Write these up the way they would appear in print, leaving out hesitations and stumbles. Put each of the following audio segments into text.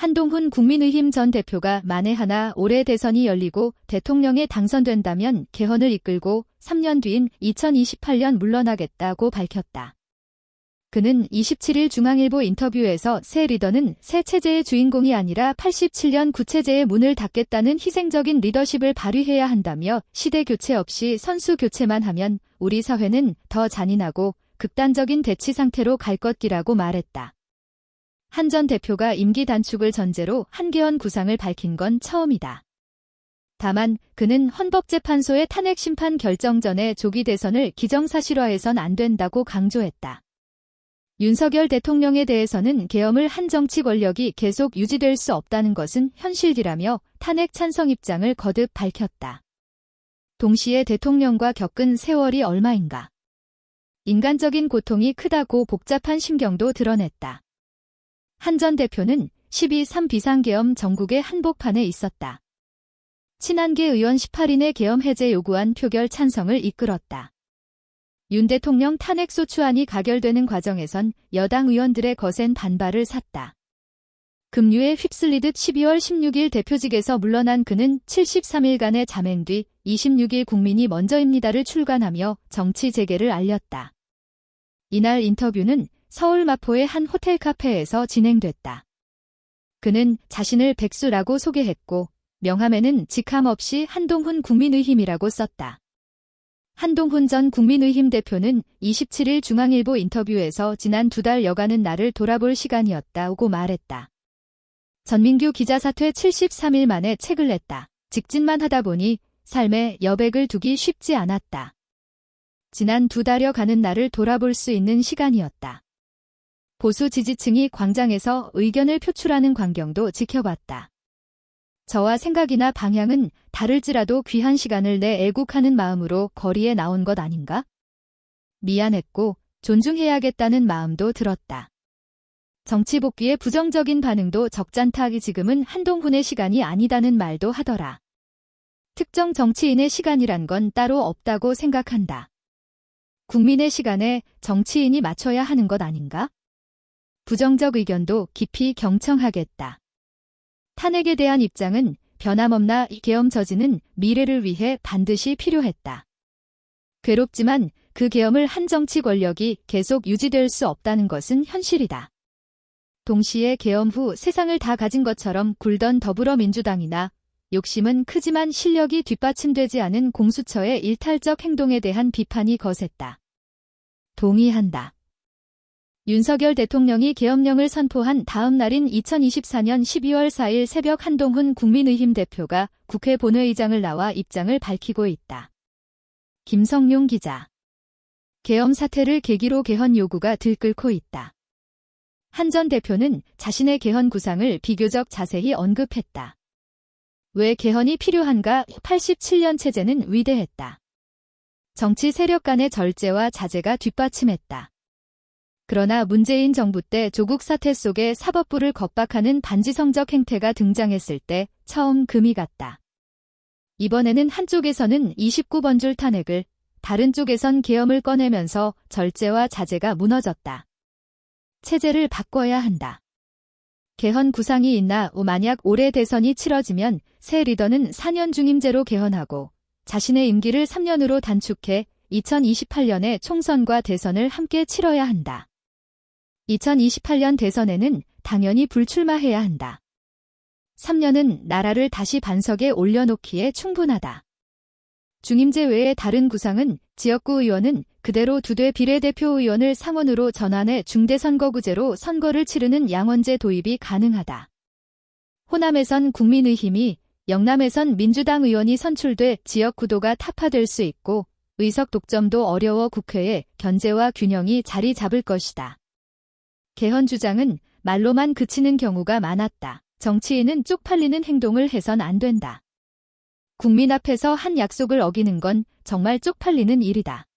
한동훈 국민의힘 전 대표가 만에 하나 올해 대선이 열리고 대통령에 당선된다면 개헌을 이끌고 3년 뒤인 2028년 물러나겠다고 밝혔다. 그는 27일 중앙일보 인터뷰에서 새 리더는 새 체제의 주인공이 아니라 87년 구체제의 문을 닫겠다는 희생적인 리더십을 발휘해야 한다며 시대 교체 없이 선수 교체만 하면 우리 사회는 더 잔인하고 극단적인 대치 상태로 갈 것이라고 말했다. 한 전 대표가 임기 단축을 전제로 한개헌 구상을 밝힌 건 처음이다. 다만 그는 헌법재판소의 탄핵 심판 결정 전에 조기 대선을 기정사실화해선 안 된다고 강조했다. 윤석열 대통령에 대해서는 계엄을 한 정치 권력이 계속 유지될 수 없다는 것은 현실이라며 탄핵 찬성 입장을 거듭 밝혔다. 동시에 대통령과 겪은 세월이 얼마인가. 인간적인 고통이 크다고 복잡한 심경도 드러냈다. 한 전 대표는 12.3 비상계엄 전국의 한복판에 있었다. 친한계 의원 18인의 계엄 해제 요구안 표결 찬성을 이끌었다. 윤 대통령 탄핵소추안이 가결되는 과정에선 여당 의원들의 거센 반발을 샀다. 급류에 휩쓸리듯 12월 16일 대표직에서 물러난 그는 73일간의 잠행 뒤 26일 국민이 먼저입니다를 출간하며 정치 재개를 알렸다. 이날 인터뷰는 서울 마포의 한 호텔 카페에서 진행됐다. 그는 자신을 백수라고 소개했고 명함에는 직함 없이 한동훈 국민의힘이라고 썼다. 한동훈 전 국민의힘 대표는 27일 중앙일보 인터뷰에서 지난 2달여간은 나를 돌아볼 시간이었다고 말했다. 전민규 기자 사퇴 73일 만에 책을 냈다. 직진만 하다 보니 삶에 여백을 두기 쉽지 않았다. 지난 2달여 가는 나를 돌아볼 수 있는 시간이었다. 보수 지지층이 광장에서 의견을 표출하는 광경도 지켜봤다. 저와 생각이나 방향은 다를지라도 귀한 시간을 내 애국하는 마음으로 거리에 나온 것 아닌가? 미안했고 존중해야겠다는 마음도 들었다. 정치 복귀의 부정적인 반응도 적잖다. 지금은 한동훈의 시간이 아니다는 말도 하더라. 특정 정치인의 시간이란 건 따로 없다고 생각한다. 국민의 시간에 정치인이 맞춰야 하는 것 아닌가? 부정적 의견도 깊이 경청하겠다. 탄핵에 대한 입장은 변함없나 계엄 저지는 미래를 위해 반드시 필요했다. 괴롭지만 그 계엄을 한 정치 권력이 계속 유지될 수 없다는 것은 현실이다. 동시에 계엄 후 세상을 다 가진 것처럼 굴던 더불어민주당이나 욕심은 크지만 실력이 뒷받침되지 않은 공수처의 일탈적 행동에 대한 비판이 거셌다. 동의한다. 윤석열 대통령이 계엄령을 선포한 다음 날인 2024년 12월 4일 새벽 한동훈 국민의힘 대표가 국회 본회의장을 나와 입장을 밝히고 있다. 김성용 기자. 계엄 사태를 계기로 개헌 요구가 들끓고 있다. 한 전 대표는 자신의 개헌 구상을 비교적 자세히 언급했다. 왜 개헌이 필요한가? 87년 체제는 위대했다. 정치 세력 간의 절제와 자제가 뒷받침했다. 그러나 문재인 정부 때 조국 사태 속에 사법부를 겁박하는 반지성적 행태가 등장했을 때 처음 금이 갔다. 이번에는 한쪽에서는 29번줄 탄핵을, 다른 쪽에선 계엄을 꺼내면서 절제와 자제가 무너졌다. 체제를 바꿔야 한다. 개헌 구상이 있나? 만약 올해 대선이 치러지면 새 리더는 4년 중임제로 개헌하고 자신의 임기를 3년으로 단축해 2028년에 총선과 대선을 함께 치러야 한다. 2028년 대선에는 당연히 불출마해야 한다. 3년은 나라를 다시 반석에 올려놓기에 충분하다. 중임제 외의 다른 구상은 지역구 의원은 그대로 두되 비례대표 의원을 상원으로 전환해 중대선거구제로 선거를 치르는 양원제 도입이 가능하다. 호남에선 국민의힘이, 영남에선 민주당 의원이 선출돼 지역구도가 타파될 수 있고 의석 독점도 어려워 국회에 견제와 균형이 자리 잡을 것이다. 개헌 주장은 말로만 그치는 경우가 많았다. 정치인은 쪽팔리는 행동을 해선 안 된다. 국민 앞에서 한 약속을 어기는 건 정말 쪽팔리는 일이다.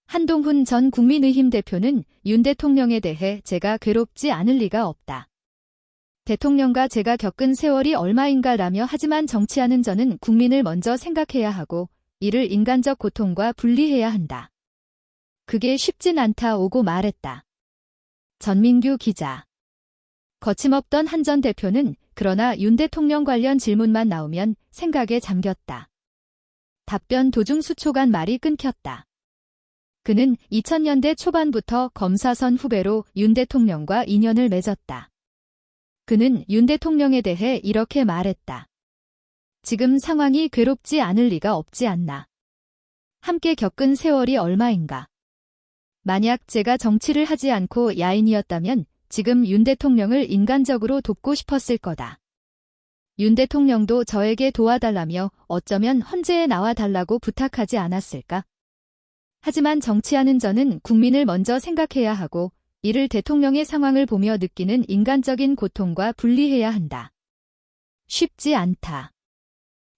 한동훈 전 국민의힘 대표는 윤 대통령에 대해 제가 괴롭지 않을 리가 없다. 대통령과 제가 겪은 세월이 얼마인가라며 하지만 정치하는 저는 국민을 먼저 생각해야 하고 이를 인간적 고통과 분리해야 한다. 그게 쉽진 않다고 말했다. 전민규 기자. 거침없던 한 전 대표는 그러나 윤 대통령 관련 질문만 나오면 생각에 잠겼다. 답변 도중 수초간 말이 끊겼다. 그는 2000년대 초반부터 검사선 후배로 윤 대통령과 인연을 맺었다. 그는 윤 대통령에 대해 이렇게 말했다. 지금 상황이 괴롭지 않을 리가 없지 않나. 함께 겪은 세월이 얼마인가. 만약 제가 정치를 하지 않고 야인이었다면 지금 윤 대통령을 인간적으로 돕고 싶었을 거다. 윤 대통령도 저에게 도와달라며 어쩌면 헌재에 나와달라고 부탁하지 않았을까? 하지만 정치하는 저는 국민을 먼저 생각해야 하고 이를 대통령의 상황을 보며 느끼는 인간적인 고통과 분리해야 한다. 쉽지 않다.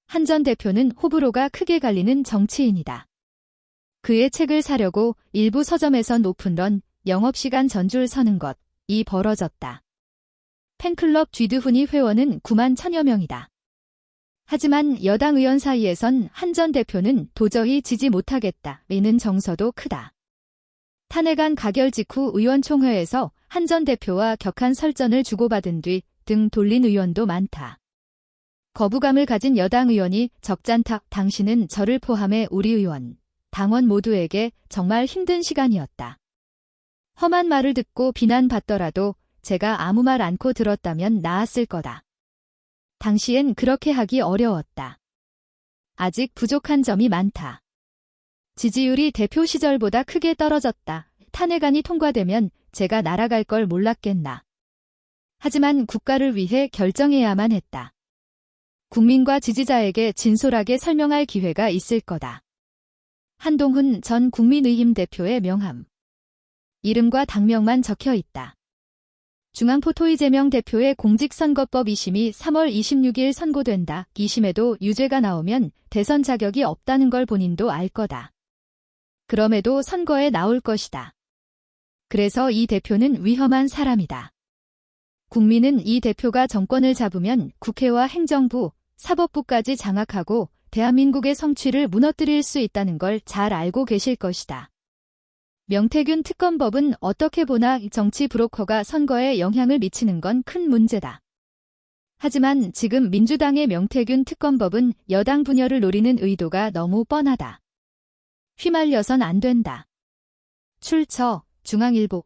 한 전 대표는 호불호가 크게 갈리는 정치인이다. 그의 책을 사려고 일부 서점에서 높은 런, 영업시간 전줄 서는 것이 벌어졌다. 팬클럽 쥐드훈이 회원은 9만 1000여 명이다. 하지만 여당 의원 사이에선 한 전 대표는 도저히 지지 못하겠다는 정서도 크다. 탄핵안 가결 직후 의원총회에서 한 전 대표와 격한 설전을 주고받은 뒤 등 돌린 의원도 많다. 거부감을 가진 여당 의원이 적잖다. 당신은 저를 포함해 우리 의원, 당원 모두에게 정말 힘든 시간이었다. 험한 말을 듣고 비난받더라도 제가 아무 말 않고 들었다면 나았을 거다. 당시엔 그렇게 하기 어려웠다. 아직 부족한 점이 많다. 지지율이 대표 시절보다 크게 떨어졌다. 탄핵안이 통과되면 제가 날아갈 걸 몰랐겠나. 하지만 국가를 위해 결정해야만 했다. 국민과 지지자에게 진솔하게 설명할 기회가 있을 거다. 한동훈 전 국민의힘 대표의 명함. 이름과 당명만 적혀 있다. 중앙포토 이재명 대표의 공직선거법 2심이 3월 26일 선고된다. 2심에도 유죄가 나오면 대선 자격이 없다는 걸 본인도 알 거다. 그럼에도 선거에 나올 것이다. 그래서 이 대표는 위험한 사람이다. 국민은 이 대표가 정권을 잡으면 국회와 행정부, 사법부까지 장악하고 대한민국의 성취를 무너뜨릴 수 있다는 걸 잘 알고 계실 것이다. 명태균 특검법은 어떻게 보나 정치 브로커가 선거에 영향을 미치는 건 큰 문제다. 하지만 지금 민주당의 명태균 특검법은 여당 분열을 노리는 의도가 너무 뻔하다. 휘말려선 안 된다. 출처 중앙일보